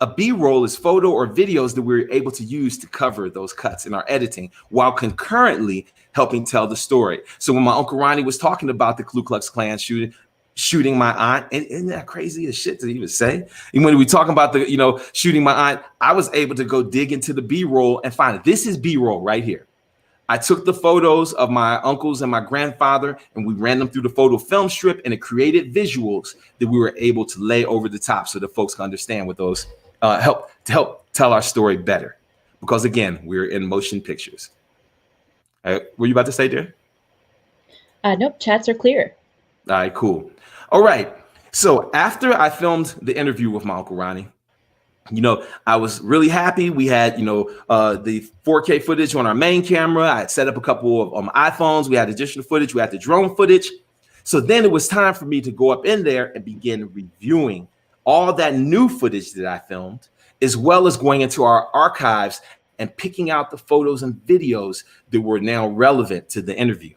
A B-roll is photo or videos that we're able to use to cover those cuts in our editing while concurrently helping tell the story. So when my Uncle Ronnie was talking about the Ku Klux Klan shooting my aunt, and isn't that crazy as shit to even say? And when we talking about the, shooting my aunt, I was able to go dig into the B-roll and find it. This is B-roll right here. I took the photos of my uncles and my grandfather, and we ran them through the photo film strip, and it created visuals that we were able to lay over the top so that folks can understand what those help tell our story better. Because again, we're in motion pictures. Were you about to say, dear? Nope, chats are clear. All right, cool. All right. So after I filmed the interview with my Uncle Ronnie, I was really happy. We had, the 4K footage on our main camera. I had set up a couple of iPhones. We had additional footage. We had the drone footage. So then it was time for me to go up in there and begin reviewing all that new footage that I filmed, as well as going into our archives and picking out the photos and videos that were now relevant to the interview.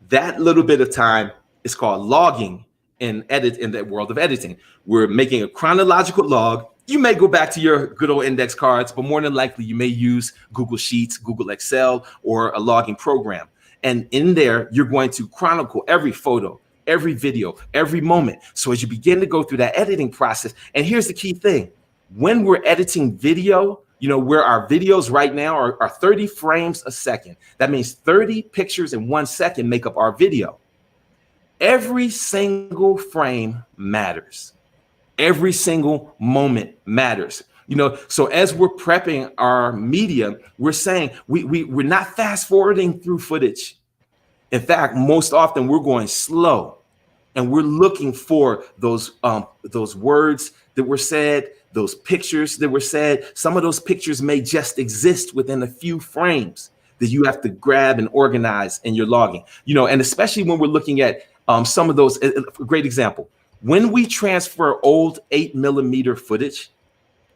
That little bit of time is called logging in the world of editing. We're making a chronological log. You may go back to your good old index cards, but more than likely you may use Google Sheets, Google Excel, or a logging program. And in there, you're going to chronicle every photo, every video, every moment. So as you begin to go through that editing process, and here's the key thing, when we're editing video, where our videos right now are 30 frames a second. That means 30 pictures in 1 second make up our video. Every single frame matters. Every single moment matters. So as we're prepping our media, we're saying we're not fast forwarding through footage. In fact, most often we're going slow, and we're looking for those words that were said, those pictures that were said. Some of those pictures may just exist within a few frames that you have to grab and organize in your logging. And especially when we're looking at some of those. A great example. When we transfer old 8mm footage,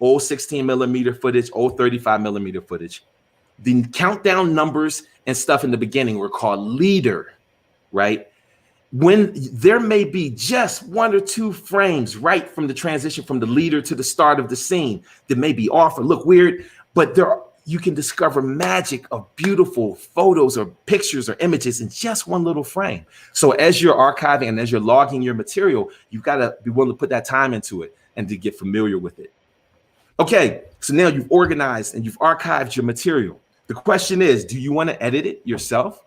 old 16mm footage, old 35mm footage, the countdown numbers and stuff in the beginning were called leader, right? When there may be just 1 or 2 frames right from the transition from the leader to the start of the scene that may be off or look weird, but you can discover magic of beautiful photos or pictures or images in just one little frame. So as you're archiving and as you're logging your material, you've got to be willing to put that time into it and to get familiar with it. Okay, so now you've organized and you've archived your material. The question is, do you want to edit it yourself?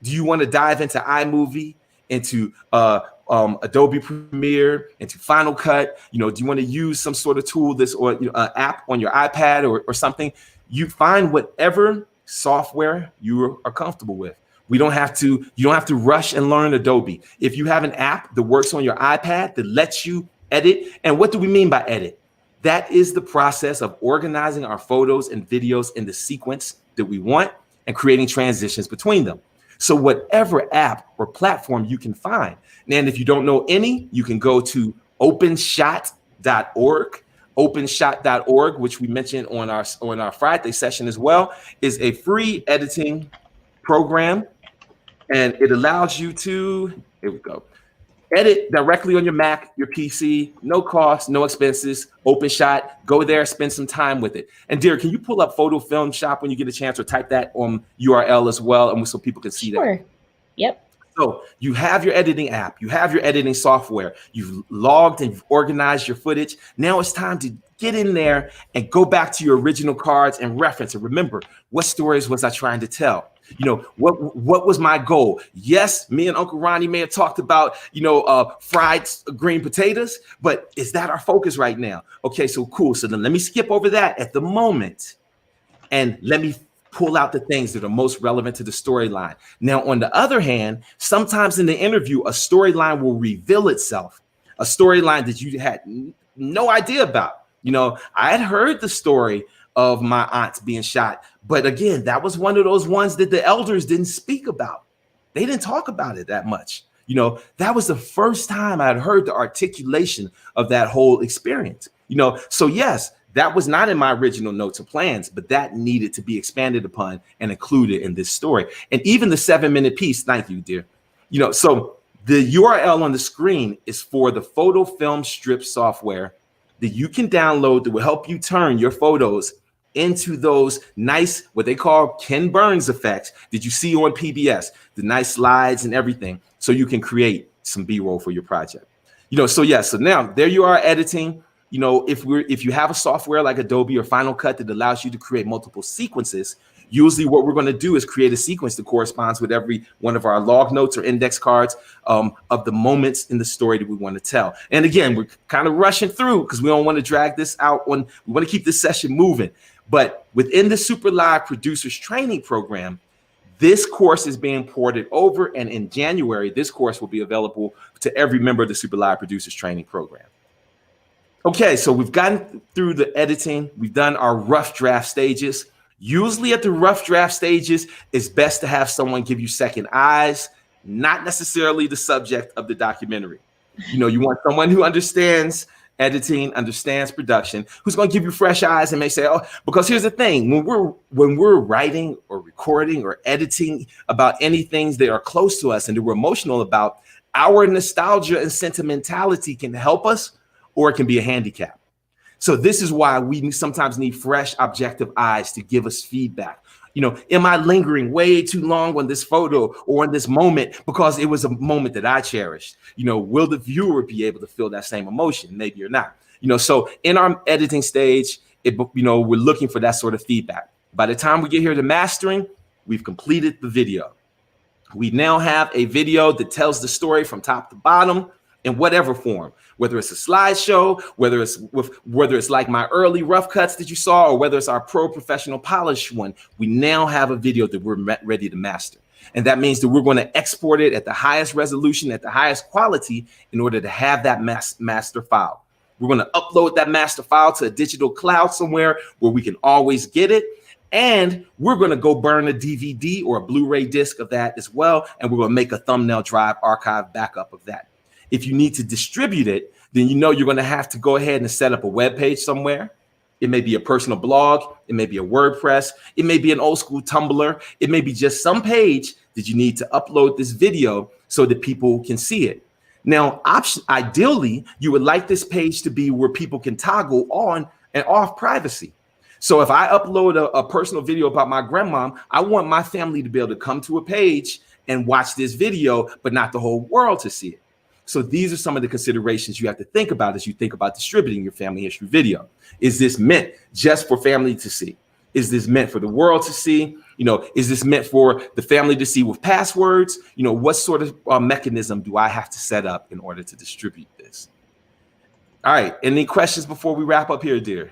Do you want to dive into iMovie, into Adobe Premiere, into Final Cut? Do you want to use some sort of tool, or app on your iPad or something? You find whatever software you are comfortable with. You don't have to rush and learn Adobe. If you have an app that works on your iPad that lets you edit, and what do we mean by edit? That is the process of organizing our photos and videos in the sequence that we want and creating transitions between them. So whatever app or platform you can find. And if you don't know any, you can go to openshot.org. Openshot.org, which we mentioned on our Friday session as well, is a free editing program, and it allows you to, here we go, edit directly on your Mac, your PC, no cost, no expenses. OpenShot, go there, spend some time with it. And dear, can you pull up Photo Film Shop when you get a chance, or type that on URL as well, and so people can see that? Sure. Yep. So you have your editing app, you have your editing software, you've logged and you've organized your footage. Now it's time to get in there and go back to your original cards and reference and remember, what stories was I trying to tell? What was my goal? Yes, me and Uncle Ronnie may have talked about, fried green potatoes, but is that our focus right now? Okay, so cool. So then let me skip over that at the moment and let me pull out the things that are most relevant to the storyline. Now, on the other hand, sometimes in the interview, a storyline will reveal itself, a storyline that you had no idea about. I had heard the story of my aunt being shot, but again, that was one of those ones that the elders didn't speak about. They didn't talk about it that much. That was the first time I had heard the articulation of that whole experience. So yes, That was not in my original notes or plans, but that needed to be expanded upon and included in this story. And even the 7-minute piece, thank you, dear. So the URL on the screen is for the photo film strip software that you can download that will help you turn your photos into those nice, what they call Ken Burns effects that you see on PBS, the nice slides and everything, so you can create some B-roll for your project. So now there you are editing. If you have a software like Adobe or Final Cut that allows you to create multiple sequences, usually what we're going to do is create a sequence that corresponds with every one of our log notes or index cards of the moments in the story that we want to tell. And again, we're kind of rushing through because we don't want to drag this out. We want to keep this session moving. But within the Super Live Producers Training Program, this course is being ported over, and in January, this course will be available to every member of the Super Live Producers Training Program. Okay, so we've gotten through the editing. We've done our rough draft stages. Usually at the rough draft stages, it's best to have someone give you second eyes, not necessarily the subject of the documentary. You want someone who understands editing, understands production, who's going to give you fresh eyes and may say, oh, because here's the thing, when we're writing or recording or editing about anything that are close to us and that we're emotional about, our nostalgia and sentimentality can help us, or it can be a handicap. So this is why we sometimes need fresh, objective eyes to give us feedback. Am I lingering way too long on this photo or on this moment because it was a moment that I cherished? Will the viewer be able to feel that same emotion? Maybe or not. So in our editing stage, we're looking for that sort of feedback. By the time we get here to mastering, we've completed the video. We now have a video that tells the story from top to bottom in whatever form, whether it's a slideshow, whether it's like my early rough cuts that you saw, or whether it's our pro professional polished one. We now have a video that we're ready to master. And that means that we're going to export it at the highest resolution, at the highest quality, in order to have that master file. We're going to upload that master file to a digital cloud somewhere where we can always get it. And we're going to go burn a DVD or a Blu-ray disc of that as well. And we're going to make a thumbnail drive archive backup of that. If you need to distribute it, then you're going to have to go ahead and set up a web page somewhere. It may be a personal blog. It may be a WordPress. It may be an old school Tumblr. It may be just some page that you need to upload this video so that people can see it. Now, ideally, you would like this page to be where people can toggle on and off privacy. So if I upload a personal video about my grandmom, I want my family to be able to come to a page and watch this video, but not the whole world to see it. So these are some of the considerations you have to think about as you think about distributing your family history video. Is this meant just for family to see? Is this meant for the world to see? Is this meant for the family to see with passwords? What sort of mechanism do I have to set up in order to distribute this? All right. Any questions before we wrap up here, dear?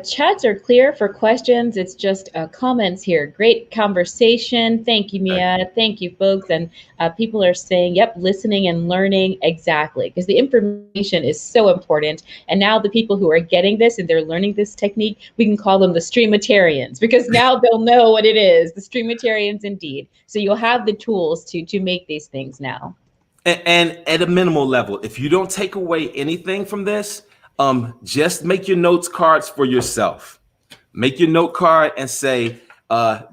Chats are clear for questions. It's just comments here. Great conversation. Thank you, Mia. Thank you, folks. And people are saying, yep, listening and learning. Exactly. Because the information is so important. And now the people who are getting this and they're learning this technique, we can call them the streamatarians, because now they'll know what it is. The streamatarians indeed. So you'll have the tools to make these things now. And at a minimal level, if you don't take away anything from this, just make your notes cards for yourself. Make your note card and say,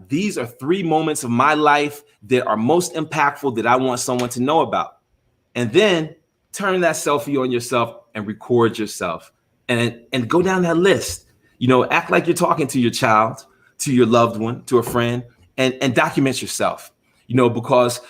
these are 3 moments of my life that are most impactful that I want someone to know about. And then turn that selfie on yourself and record yourself and go down that list. Act like you're talking to your child, to your loved one, to a friend, and document yourself. Because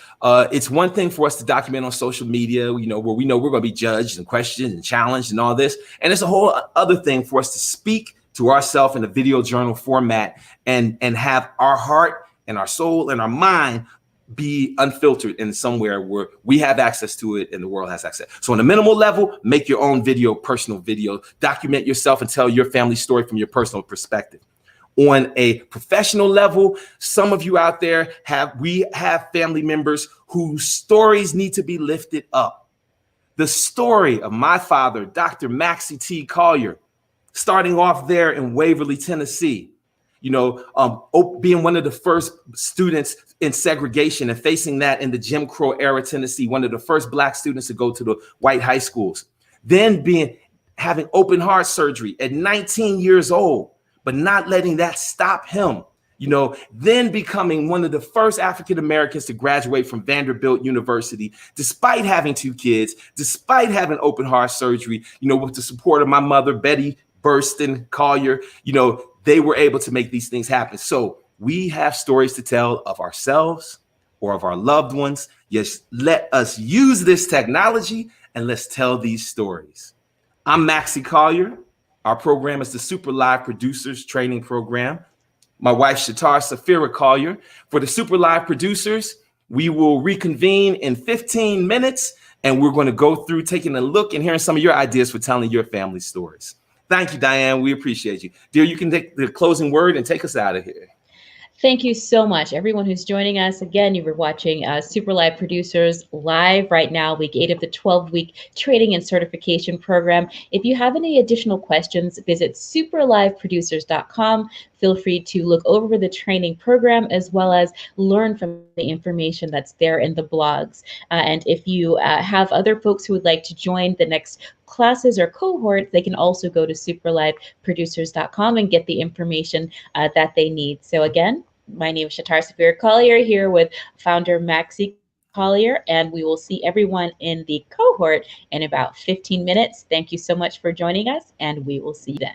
it's one thing for us to document on social media, where we know we're going to be judged and questioned and challenged and all this. And it's a whole other thing for us to speak to ourselves in a video journal format and have our heart and our soul and our mind be unfiltered in somewhere where we have access to it and the world has access. So on a minimal level, make your own video, personal video, document yourself and tell your family story from your personal perspective. On a professional level, some of you out there have family members whose stories need to be lifted up. The story of my father, Dr. Maxie T. Collier, starting off there in Waverly, Tennessee, being one of the first students in segregation and facing that in the Jim Crow era Tennessee, one of the first Black students to go to the white high schools, then having open heart surgery at 19 years old, but not letting that stop him. Then becoming one of the first African Americans to graduate from Vanderbilt University, despite having 2 kids, despite having open heart surgery, with the support of my mother, Betty Burston Collier, they were able to make these things happen. So we have stories to tell of ourselves or of our loved ones. Yes, let us use this technology and let's tell these stories. I'm Maxie Collier. Our program is the Super Live Producers Training Program. My wife, Shatar Safira Collier. For the Super Live Producers, we will reconvene in 15 minutes, and we're going to go through taking a look and hearing some of your ideas for telling your family stories. Thank you, Diane. We appreciate you. Dear, you can take the closing word and take us out of here. Thank you so much, everyone who's joining us. Again, you were watching Super Live Producers live right now, week 8 of the 12-week training and certification program. If you have any additional questions, visit superliveproducers.com. Feel free to look over the training program as well as learn from the information that's there in the blogs. And if you have other folks who would like to join the next classes or cohorts, they can also go to superliveproducers.com and get the information that they need. So again, my name is Shatar Safir Collier here with founder Maxie Collier, and we will see everyone in the cohort in about 15 minutes. Thank you so much for joining us, and we will see you then.